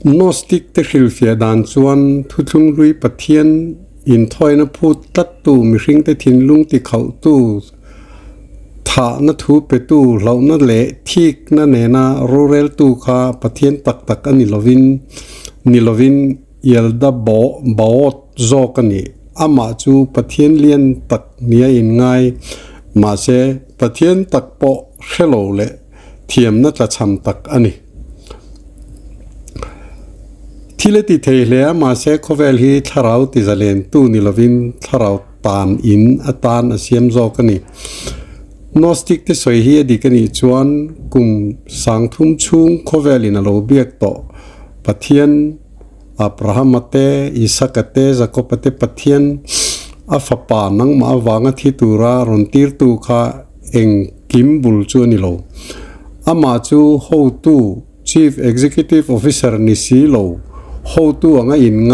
โนสติกเตริลเฟียดานจวนทุลุงรุยปะเทียนอินทอยนพูดตัดตูมิริงเตทินลุงติเขาตูถาณทูเปตูเหล่านั่นแหละที่นั่นเนนาโรเรลตูคาปะเทียนตักตักอันนิลวินเยลดาบอดโจกันนี่อามาจูปะเทียนเลียนตักเนียอินไงมาเซปะเทียนตักโปเชโลเลเทียมนัดละชำตักอันนี้ที่เลติเทเลียมาเซโคเวลฮีทาราวติซาเลนตูนิลวินทาราวตานอินอตานอเซียมโจกันนี่นอสติกที่สวยฮีดีกันนี่จวนกุมสังทุมชุงโคเวลินาโลเบียกโตปะเทียนอับราฮัมเตอิสักเตจะกปเตปะเทียนอัฟปานังมาวางที่ตูรารอนตีร์ตูคาเองกิมบุลจวนิโลอามาจูโฮตู Chief Executive Officer นิสิโลโฮตูงอินไง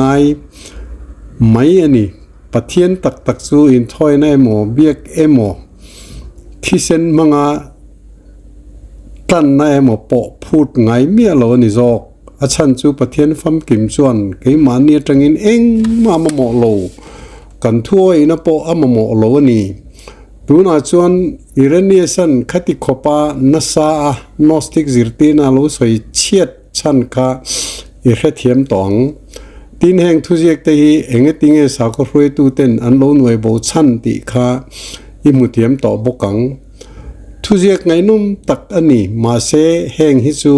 ไม่อันนี้ปะเทียนตักจูอินทอยในหมอเบียกเอโมที่เซนมังอาตันในหมอปอพูดไงเมียโลนิจอกอาชันจูปะเทียนฟัมกิมจวนไกมาเนียจังอินเองมาหมอโลกันทั่วอินปออามาหมอโลนี่ดูน่าจวนอิเรเนียสันขัติขปานัสาโนสติกจิรตีนาโลสวยเชียดชันคาอิเรเทียมตองตีนแห่งทุเรียกแต่ฮีเองติงเอสาวก็รวยตูเต็นอันโลนวยโบชันติคาอิมุเทียมต่อบกังทุเรียกไงนุ่มตักอันนี้มาเซแห่งฮิจู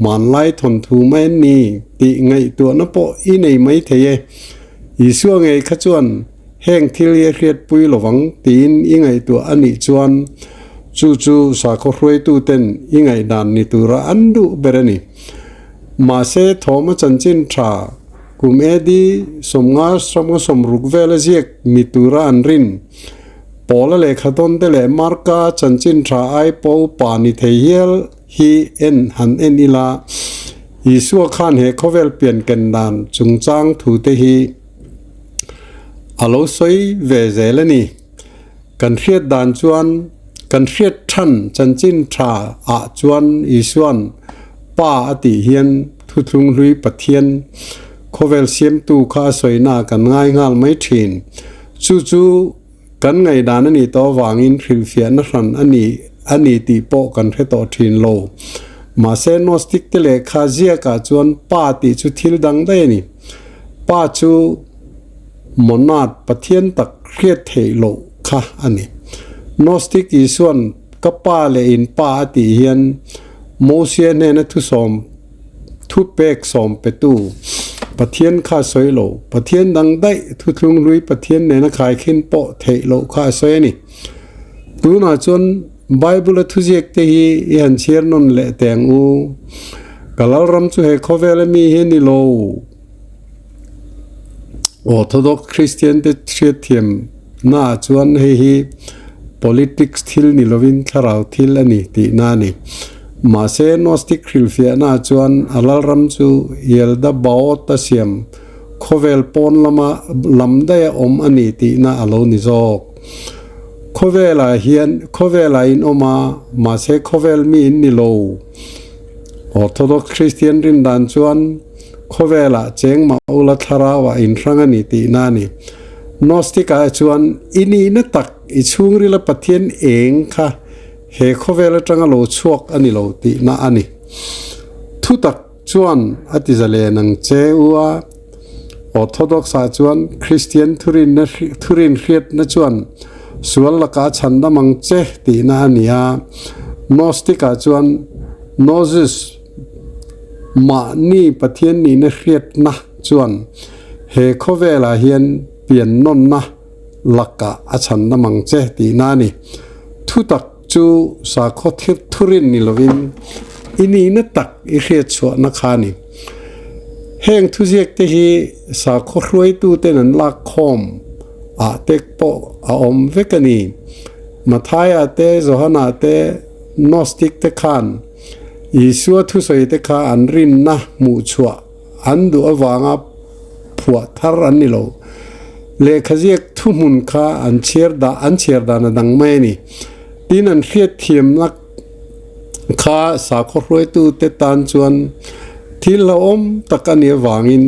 มันไล่ทนทูไม่นี่ติไงตัวนปออีในไม่เทยอีสัวไงขจวนแห่งที่เรียกปุยหลวังตีนอีไงตัวอันนี้จวนจู่สาวก็รวยตูเต็นอีไงดานนี่ตัวระอันดูเบรนี่มาเซทอมจันจินทรากุมเอดีสมงาสมรุกเวลเจียกมิตุระอันรินปอละเลขตนเตเลมาร์กาจันจินทราไอปอปานิเทียลฮีเอ็นหันเอ็นอิลาอิสัวขานเฮคเวลเปลี่ยนกันดานจุงจางถูเตฮีอโลสวยเวเซลนี่กันเรียดดานจวนกันเรียดทันจันจินทราอาจวนอิสวนป้าอติเฮียนทุทุงลุยปะเทียนโคเวลเซียมตูข้าสวยนากันง่ายงาไม่ถินจู่กันไงดานนี่ต่อวางอินคริลเฟียนรันอันนี้ตีโปกันให้ต่อถินโลมาเซนอสติกเตเลคาเจียกาจวนป้าติจุทิลดังได้นี่ป้าจูมนาดปะเทียนตักเครียดเทโลค่ะอันนี้นอสติกอีส่วนกับป้าเลอินป้าติเฮียนโมเซียเนนทุสอมทุเปกสอมเปตูปะเทียนข้าสวยโลปะเทียนดังได้ทุลุงลุยปะเทียนเนนขายขึ้นโปเทโลข้าสวยนี่ดูน่าจนไบเบิลทุเจกเตฮียันเชียร์นนเลเตงอูกลาลรัมจูเฮคเวลมีเฮนิโลOrthodox Christian เตเทียเทียมน่าจวนเฮฮี politics ทิลนิลวินทาราวทิลอันนี้ตีนานี่มาเซนอสติกคริลเฟียน่าจวนอลารัมจูเยลดาบาวตาเซียมโคเวลปอนลำได้อมอันนี้ตีน่าอโลนิจอกโคเวลาเฮียนโคเวลาอินอมาเซโคเวลมีอินนิโล Orthodox Christian รินดานจวนโคเวลาเจงมาอุลทาราวาอินรังอันนี้ตีน่านี่นอสติกาจวนอินีนตักอิชุงริลปะเทียนเองค่ะเฮโคเวลจังโลชวกอันนี้โลติน่าอันนี้ทุตักจวนอติจะเลนังเจวัวออร์โธดอกซ์จวนคริสเตียนทุรินเรียดนจวนส่วนละกาชันดามังเจตีน่าอันนี้นอสติกาจวนโนซิสมานี่ปะเทียนนี่นเรียดนะจวนเฮโคเวลาเฮียนเปลี่ยนนนนะลักกะอาชันนมังเจตีนานี่ทุตักจูสาคทิบทุรินนิลวินอินีนตักอิเรียดชัวนักขานี่แห่งทุเจกเตฮีสาครวยตูเตนันลักคอมอาเตกโปอาอมเวกันีมาทายอาเตโจฮานาเตนอสติกเตคานอีสัวทุสอยเตคาอันรินนะมูชัวอันดูอวางอับผัวทารันนิโลเลขเจียกทุมุนคาอันเชียร์ดานะดังไม่นี่ที่นั่นเรียดเทียมนักข้าสาครวยตูเตตันจวน ที่ละอมตะกันเนี่ยวางอิน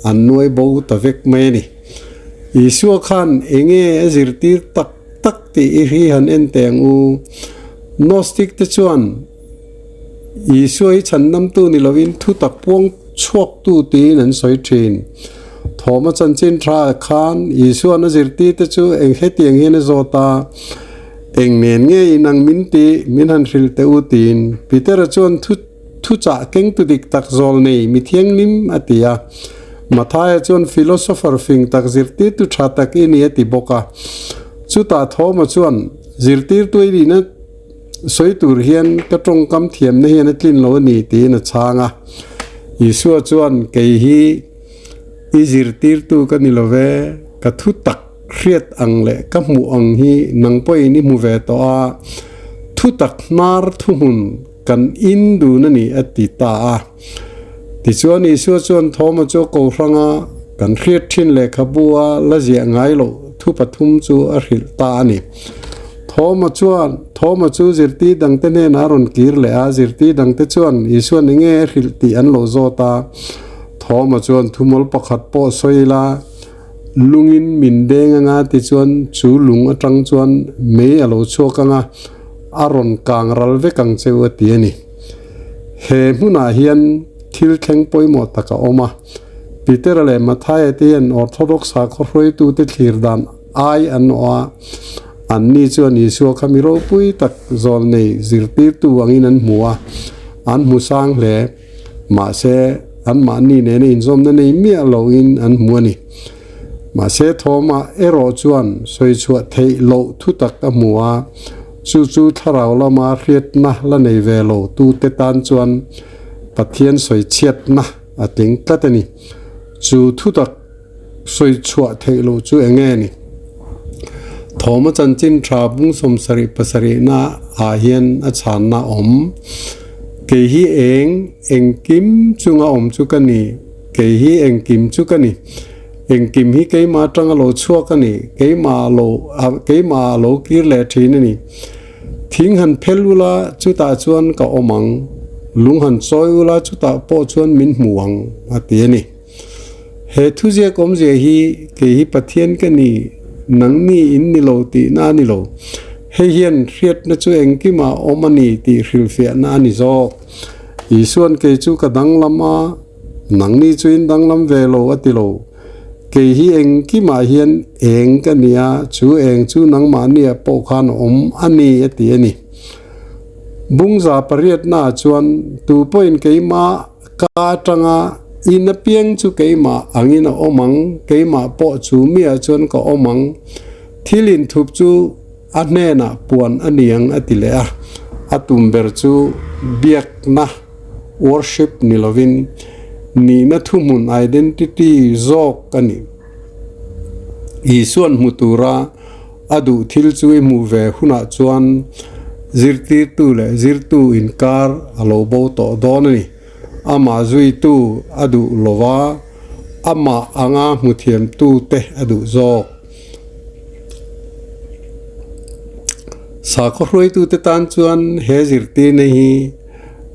อันนวยบูตะเวกเมนี่อิสัวขันเองจิรตีตักตักที่อีฮีหันเอ็นเตงอูโนสติกเตชวนอิสัวให้ฉันนำตู้นิลวินทุตักพวงชวกตู้ตีนันสอยเทรนทอมาจันจินทราขันอิสัวนจิรตีเตชูเองให้เตียงเฮนโซตาเองเนียนเงยนังมินตีมินหันฟิลเตอูตีนปีเตอร์ชวนทุจ่าเก่งตุดิกตักโซลเนยมิเทียงนิมอติยามาท้ายจวนฟิโลโซฟอร์ฟิงตักจิรตีตุชาตักอินีติบกะจุตาทอมาชวนจิรตีตัวดีนะสวยตูเฮียนกระตรงกำเทียมในเฮียนกลิ่นโลนีตีนะช้างอ่ะอิสัวชวนเกยฮีอิจิรตีตูกันนิโลเวกะทุตักเครียดอังเละกับหมู่อังฮีนังป่วยนี่มูเวตัวทุตักนาร์ทุหุนกันอินดูนั่นนี่อติตาติชวนนี่ชวนทอมาโจโกฟังกันเครียดทิ้นเละขบัวละเจียงไงโลทุปทุมจูอริลตานี่ทอมาจูจิรตีดังเตเนนารอนกีร์เละจิรตีดังเตชวนอิชวนนี่เงริลตีอันโลโซตาทอมาชวนทุมลปขัดโปสวยลาลุงอินมินเดงงาติชวนจูลุงอจังชวนเมย์อโลโชกังอารอนกางรัลเวกังเจวตีนี่เฮมุนาเฮียนทิลแข็งปอยหมดตะกะออกมาปีเตอร์เลยมาท้ายตีนออร์โธดอกซ์าครอยตูติขีร์ดันไออันว่าอันนี้ชวนอิสัวขมิโรปุยตักโซลเนจิรตีตูอังอินันมัวอันมุสังเล่มาเซอันมานี่เนนอินซอมนั่นเองมีอโลอินอันมัวนี่มาเสทอมาเอโรจวนสวยชวดเทโลทุตักมัวจู่ทาราวละมาเรียดนะละในเวโลตูเตตันจวนปะเทียนสวยเชียดนะอติงกัตนี่จู่ทุตักสวยชวดเทโลจู่เองนี่ทอมาจันจินทราบุงสมสริปสรินาอาเฮียนอาชานนาอมเกฮีเองกิมจุงอมจุกันนี่เกฮีเองกิมจุกันนี่เองกิมฮีเกยมาจังโลชัวกันนี่เกยมาโลกีร์เลทีนี่ทิ้งหันเพลุลาจุตาชวนกับอมังลุงหันซอยอุลาจุตาปอชวนมินหมวงอาเตียนี่เฮทุเจกอมเจฮีเกฮีปะเทียนกันนี่นังนี่อินนิโลตีนานิโลเฮียนเรียดนะจูเองกิมาอมันีตีริลเฟียนานิโซอีส่วนเกจูกระดังลำมานังนี่จูอินดังลำเวโลอติโลเกฮีเองกิมาเฮียนเองกันเนี่ยจูเองจูนังมาเนี่ยปกขานอมอันนี้ตีนี่บุงจาปริยดนาจวนตูปอินเกมากาจังอินเปียงจูเกมาอังอินอมังเกมาปอจูเมียจวนก็อมังที่ลินทุบจูอันเนน่ะปวนอันเนียงอติเลอะอตุมเบอร์จูเบียกนะ worship นิลวินนี่นัทุมุน identity โจกันนี่อีส่วนมุตุระอดูทิลจูมูเวหุนาจวนจิรตีตูเลจิรตูอินคาร์อโลโบโตดอนนี่อามาจุยตูอดูโลวาอามาอ่างมุเทียมตูเตอดูโจสาครวยตูเตตันจวนเฮจิรตีนี่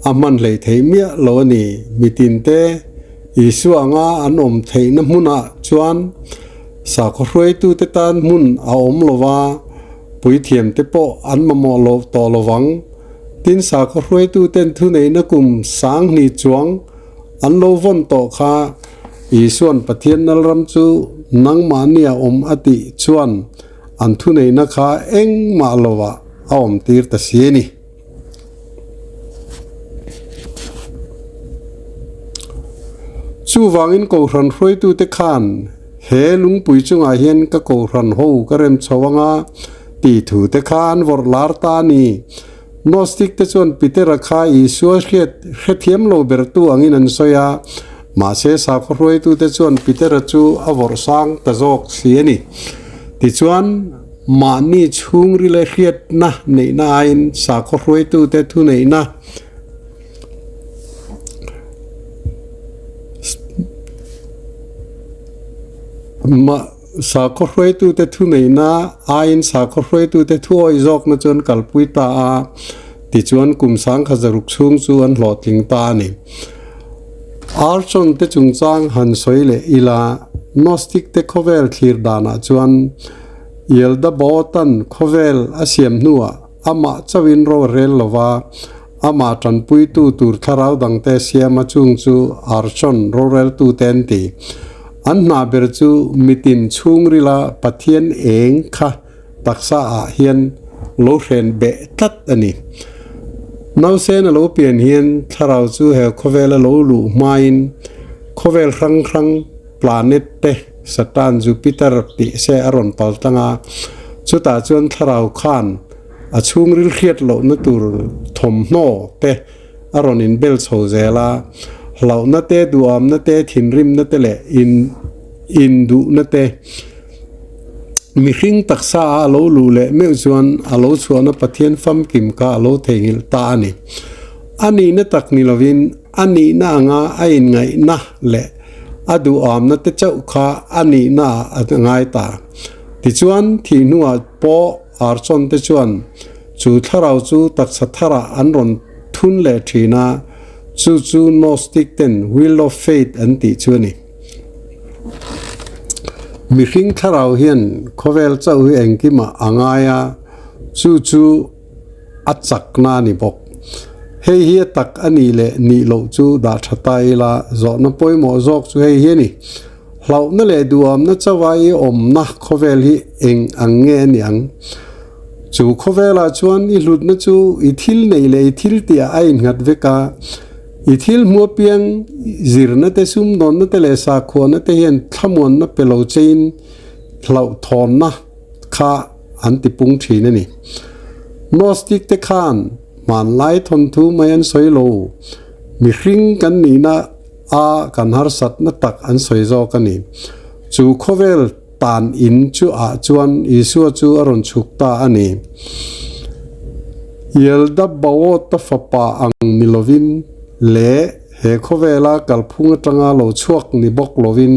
อามันเลยเทมียโลนี่มิตินเตอิสุอ่างอันอมเทนมุนาจวนสาครวยตูเตตันมุนอาอมโลวาปุยเทียมเตปออันมามอโลตอโลวังตินสาครวยตูเต็นทุในนักุมสังนิจวงอันโลวันโตคาอีส่วนปะเทียนนลรำจูนังมาเนียอมอติจวนอันทุในนักขาเอ็งมาโลวะอมตีร์ตเสียนี่ชูวังอินโกรันรวยตูเตคานเฮลุงปุยจุงอาเฮียนก็โกรันโฮกระเรมชวังอาตีถูเตคานวอร์ลาร์ตานีนอสติกเตชวนปิเตระคาอิสัวเทียมโลเบร์ตูอังอินันโซยามาเสสาครวยตูเตชวนปิเตระจูอวอร์สังตะจอกเสียนี่ติชวนมานี่ชุงริเลเฮียดนะในนาอินสาครวยตูเตทุในนะมาสาครวยตูเตทุในนะอินสาครวยตูเตทุออยจอกนะจนกัลปุยตาติชวนกุมสังขจรุกชุงจวนหลอดลิงตานี่ archon te chungchang han soile ila gnostic te khovel thlir dana chuan yelda botan khovel asiam nuwa ama chawin ro rel lova ama tanpui tu tur tharau dangte siama chung chu archon ro rel tu ten ti an na ber chu mitin chungrila pathian eng kha taksa a hian lo hren be tat ani nau sen lo pian hian tharau chu he khovel lo lu main khovel rang planet te satan jupiter ti se aron paltanga chuta chuan tharau khan a chungril khiat lo na tur thom no te aron in bel chho zela lo na te duam na te thinrim na te le in du na te mi hring taksa a lo lu le me chuan a lo chuan a pathian fam kim ka a lo thengil ta ani na tak ni lovin ani na anga a in ngai na le adu am na te chau kha ani na ngai ta ti chuan thi nuwa po archon te chuan chu tharau chu taksa thara an ron thun le thina chu gnostic ten wheel of faith an ti chuani mi hring tharau hian khovel chau hi engkima angaya chu achak na ni bok hei hi tak ani le ni lo chu da thatai la zo na poimo zok chu hei hi ni hlau na le duam na chawai om na khovel hi eng ange ni ang chu khovela chuan i hlut na chu i thil nei le i thil tia a in ngat veka i thil mu piang zirna te sum don na te le sa khona te hian thamon na pelo chain hlau thon na kha anti pung thina ni gnostic te khan man lai thon thu mayan soilo mi hring kan ni na a kan har sat na tak an soizo kan ni chu khovel tan in chu a chuan isu chu aron chukta ani yelda bawo ta fapa ang nilovin le he khovela kalphung atanga lo chuak ni bok lovin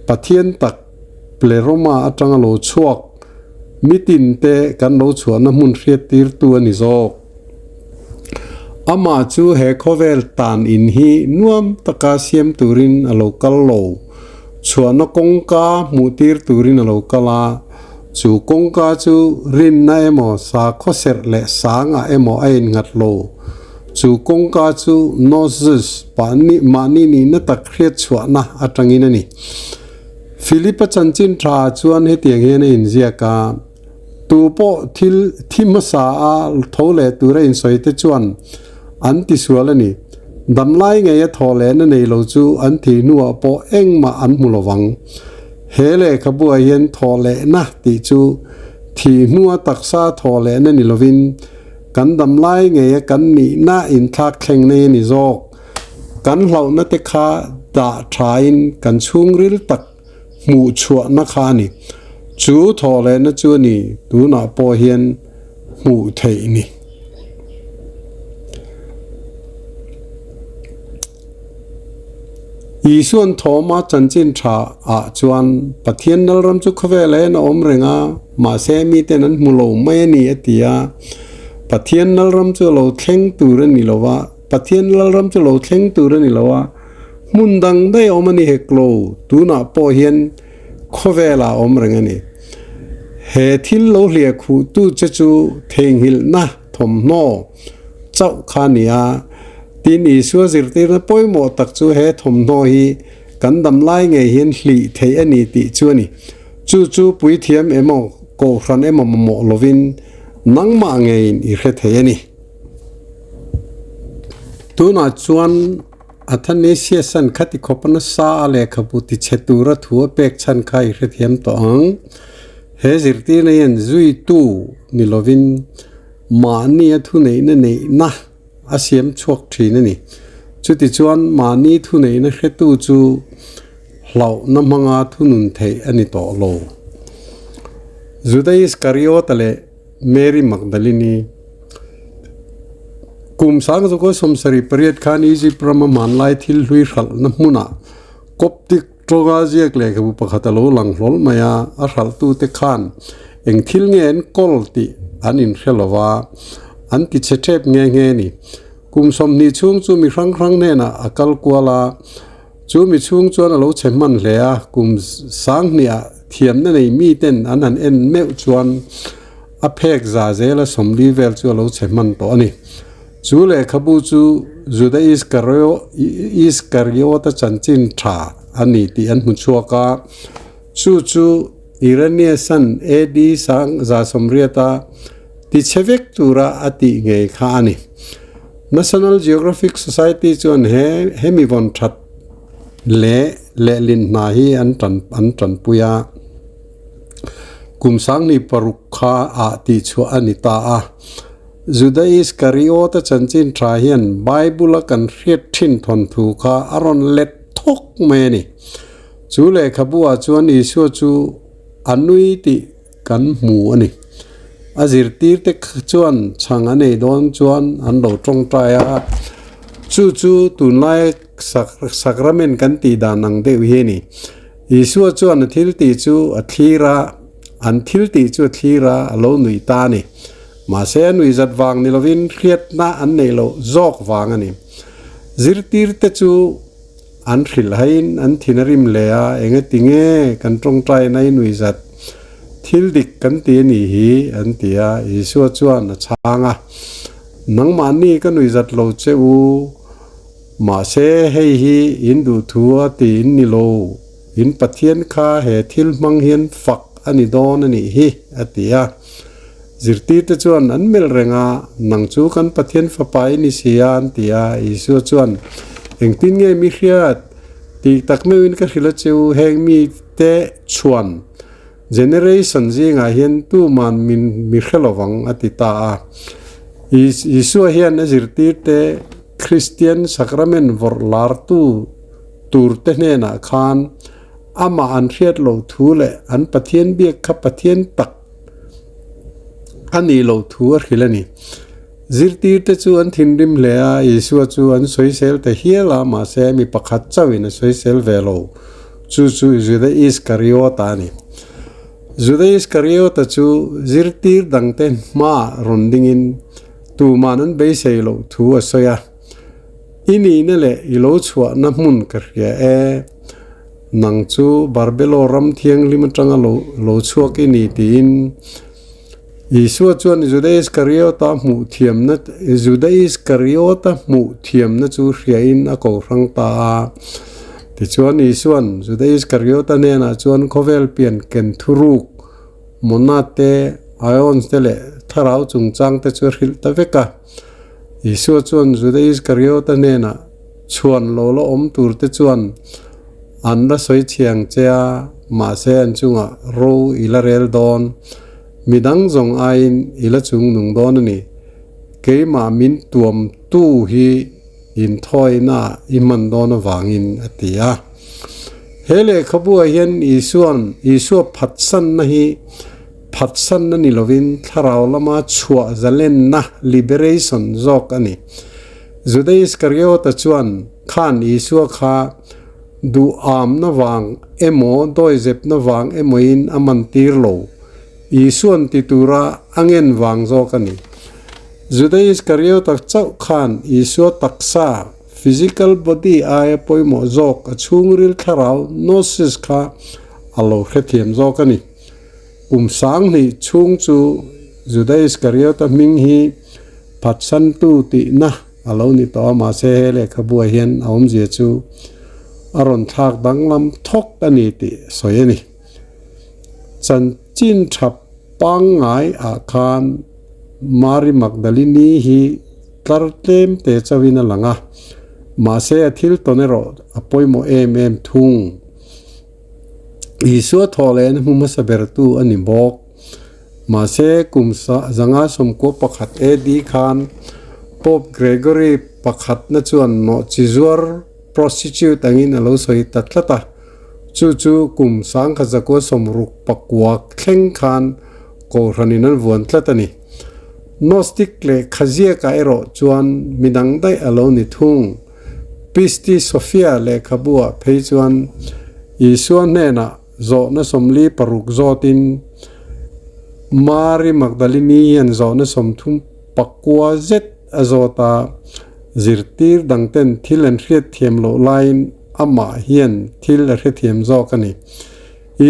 pathian tak pleroma atanga lo chuak mitin te kan lo chuana mun hriat tir tu ani zo ama chu he khovel tan in hi nuam taka siam turin a local lo chuana kongka mutir turin a locala chu kongka chu rin na emo sa khoser le sanga emo ain ngat lo chu kongka chu noses pani mani ni na takhet chuana atangin ani philippa chanchin tha chuan he tiang he na in zia ka tu po thil thimasa a thole tura in soite chuan anti sualani damlai nge ya thole na nei lo chu an thi nuwa po engma an mulowang hele khabua hian thole na ti chu thi nuwa taksa thole na ni lovin kan damlai nge ya kan ni na in thak thleng nei ni zok kan hlau na te kha da thain kan chungril tak mu chua na kha ni chu thole na chu ni tu na po hian mu thei ni isuan thoma chanchin tha a chuan pathian nalram chu khowele na om renga ma se mi ten an mulo mai ni atia pathian nalram chu lo thleng tur ni lowa pathian nalram chu lo thleng tur ni lowa mundang dai omani heklo tuna po hian khowela om renga ni he thil lo hlia khu tu chu theng hil na thom no chau khania tin isu zirtir na poimo tak chu he thom no hi kan dam lai nge hian hli thei ani ti chu ni chu pui thiam emo ko hran emo mo lovin nangma nge in I khe thei ani tuna chuan athanesia san khati khopana sa ale khaputi chetura thua pek chan khai khe thiam to ang he zirtir na yan zui tu ni lovin ma ni thu nei na asiam chuak thina ni chuti chuan mani thu nei na khetu chu hlau na manga thunun thei ani to lo Judas Iscariot le Mary Magdalene kum sang zo ko somsari period khan easy prama manlai thil hlui khal na hmuna koptik troga jiak le ka bu pakhat lo lang hlol maya a hral tu te khan eng thil ngen kol ti anin khelawa anti chethep nge ni กุมสมนิช่วงจูมีครั้งเนี่ยนะอากาลกัวลาจูมีช่วงจวนเราเช่นมันเลยกุมสังเนี่ยเทียมนั่นเองมีเต้นอันนั้นเอ็นเมื่อจวนอเพกซาเซลสมลีเวลจูเราเช่นมันตัวนี้จูเลยขบูจูได้อิสการิโอตจันจินทราอันนี้ที่อันหุ่นชัวกาจูอิรันเนียสันเอดีสังซาสมเรียตาที่เชฟเอกตูระอติเงยข้านี่ National Geographic Society จวนเฮมีวันทัดเละลินนาฮีอันจันปุยากุมสังนี่ปรุกขาอาติชัวอันิตาจุดอิสการิโอตจันจินทราฮีนไบเบิลกันเรียดทิ้นทนถูกขาอารอนเล็ดทุกเมนี่จูเลขบัวจวนอิชัวจูอันนุยติกันหมูอันนี้อาจิรตีร์เตขจวนช่างอันนี้โดนจวนอันโดตรงใจจูตุนไลสักระเมนกันตีดานังเดวิเฮนี่อิชัวจวนทิลติจูอัทีระอันทิลติจูอัทีระโลนุยตานี่มาเสียนุยจัดวางนี่เราวินเรียดนาอันนี้เราจอกวางอันนี้จิรตีร์เตจูอันขิลให้อันทินริมเลียเองติงเงกันตรงใจในนุยจัดทิลดิกกันตีนี่ฮีอันตีอาอิชัวจวนช้างนังมันนี่ก็นุยจัดโลเจอูมาเสให้ฮีอินดูทัวตีอินนิโลอินปัทเทียนข้าเหทิลมังเฮียนฝักอันนี้โดนอันนี้ฮีอันตีอาจิรตีตจวนอันเมลเรงานังจูกันปัทเทียนฝักไปนิเสียอันตีอาอิชัวจวนเองตินเงมีเขียดตีตักไม่วินก็ขิลเจวเฮงมีเตชวนgeneration จีงาเห็นตู้มันมีเขลวังอติตาอิสุเฮียนจิรตีเตคริสเตียนสักราเมนวอร์ลาร์ตูร์เตเนน่ะคานอามาอันเรียดโลทูเลอันปะเทียนเบียกขับปะเทียนตักอันนี้โลทูอันขิลนี่จิรตีเตจูอันทินริมเลียอิสุจูอันสวยเซลแต่เฮียลามาเซมีปะขัดเจ้าวินสวยเซลเวโลจูจุดอิสการิโอตานี่จุดอิสการิโอตจูจิรตีดังเต็นมารุนดิ้งอินตูมานันเบสเซโลทูอัสยาอินี่นั่นแหละอิโลชัวน้ำมุนกระเรียนังจูบาร์เบโลรัมเทียงลิมันจังโลชัวกินีตีนอิสุจวนจุดอิสการิโอตาหมู่เทียมนัดจุดอิสการิโอตาหมู่เทียมนัดจูเรียอินอโกรังตาที่ชวนอิส่วนจุดอิสการิโอตาเนี่ยนะชวนโคเวลเปลี่ยนเกนทุรุกมนาเตไอออนสเตเลทาราวจุงจังเตชวริลตะเวกะอิส่วนชวนจุดอิสการิโอตาเนี่ยนะชวนโลโลอมตูร์เตชวนอันละสวยเชียงเจ้ามาเซนจุงะโรอิลาเรลดอนมีดังจงไออิลาจุงนุงดอนนี่เกยมามินตัวมตู้ฮีอินทอยน่าอิมันโดนวางอินอติยาเฮเลขบัวเห็นอิส่วนพัดสันนะฮีพัดสันนั่นนี่ลวินทาราวละมาชัวจะเล่นนะ liberation จอกอันนี้จุดอิสการิโอตะชวนขันอิส่วนข้าดูอามนะวางเอโมโดยเจ็บนะวางเอโมอินอามันตีร์โลอิส่วนติตุระอังเงินวางจอกอันนี้จุดอิสการิโอตะเจ้าขันอิส่วนตักษา physical body อายปอยโมจอกช่วงริลทาราว nosis ข้าอัลโลเขเทียมจอกอันนี้สังนี่ช่วงจูจุดอิสการิโอตะมิงฮีพัดสันตูตินะอัลโลนี่ต่อมาเสเฮเลขบัวเห็นอมเจียจูอารอนทักดังลำทกอันนี้ติสวยนี่จันจินฉับปังไงอาคารมาริมักดาลินีฮีตาร์เต็มเตจวินาลังะมาเสียทิลตอนนี้เราอภัยโมเอ็มทุ่งอิสุทอเลนมุมาสเบรตูอันนี้บอกมาเสียกุมสะจังอาสมกุปักขัดดีคานป๊อบเกรกอรีปักขัดนัชวันโนจิจวร์ prostitute อันนี้นั่นเราสวยตัดละตาจู่กุมสังขจักวสมรุกปักวักเข่งคานโกรันินันวนละตานี่นอสติกเลขเจียกไอโรจวนมีดังได้อโลนิทุ่งปิสติโซเฟียเลขบัวเพยจวนอิส่วนเนน่ะโจนสมลีปรุกโจตินมาริมักดาลินียันโจนสมทุ่มปักวัวเจ็ดอโจตา zirtir dangten thil an hriat thiam lo line ama hian thil a hriat thiam zawk ani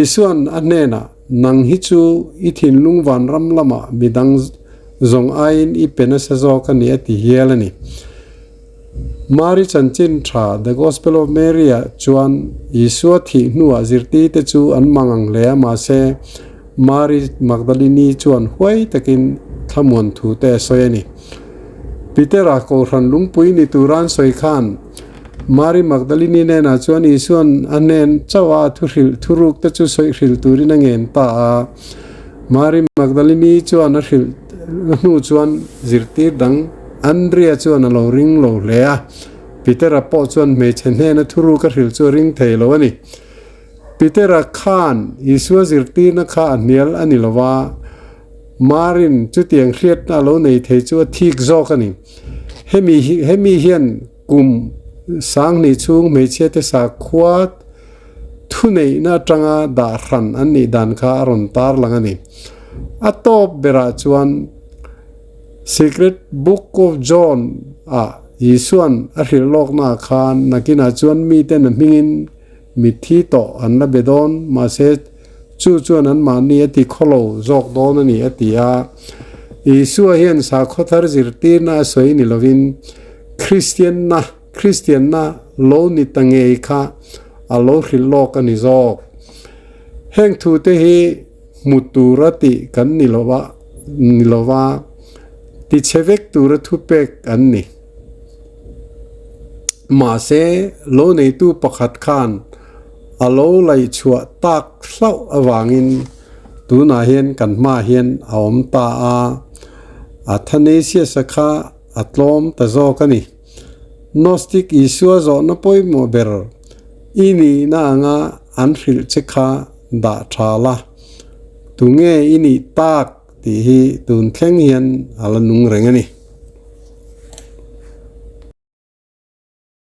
isuan anena nang hi chu I thin lungwan ram lama midang zong ain I pena sa zawk ani ati hial ani Mari chanchin tha the Gospel of Mary chuan Isua thi nuwa zirti te chu an mangang le ma se Mari Magdalene chuan huai takin thamun thu te soyani Peter a ko ran lungpui ni turan soi khan Mari Magdalene ne na chuan Isuan anen chawa thuruk te chu soi hril turin angen ta Mari Magdalene chuan a hril nu chuan zirti dang Andrea chuan a lo ring lo lea Peter a po chuan me chenne na thuru ka hril chu ring thei lo ani Peter a khan Isua zirti na kha anial ani lowa Marin chu tiang hriat na lo nei thei chu thik zawk ani hemi hian kum sang ni chung me che te sa khuat thu nei na tanga da ran ani dan kha ron tar lang ani atop bera chuan Secret Book of John Isuan a hril lok na khan nakina chuan mi ten mingin mi thi to an na bedon ma se chu chuan an ma ni ati kholo zok don ani atia Isua hian sa khothar zirtir na soi ni lovin Christian na lo ni tangei kha a lo hril lok ani zok heng thu te hi muturati kan ni lova ti chevek tura thupek anni ma se lo nei tu pakhat khan alo lai chua tak hlau awangin tu na hian kan ma hian awm ta a thanesia sakha atlom ta zo kani Gnostic Isua zo na poi mo ber ini na anga an hril chekha da thala tunge ini tak ti hi tun thleng hian ala nung rengani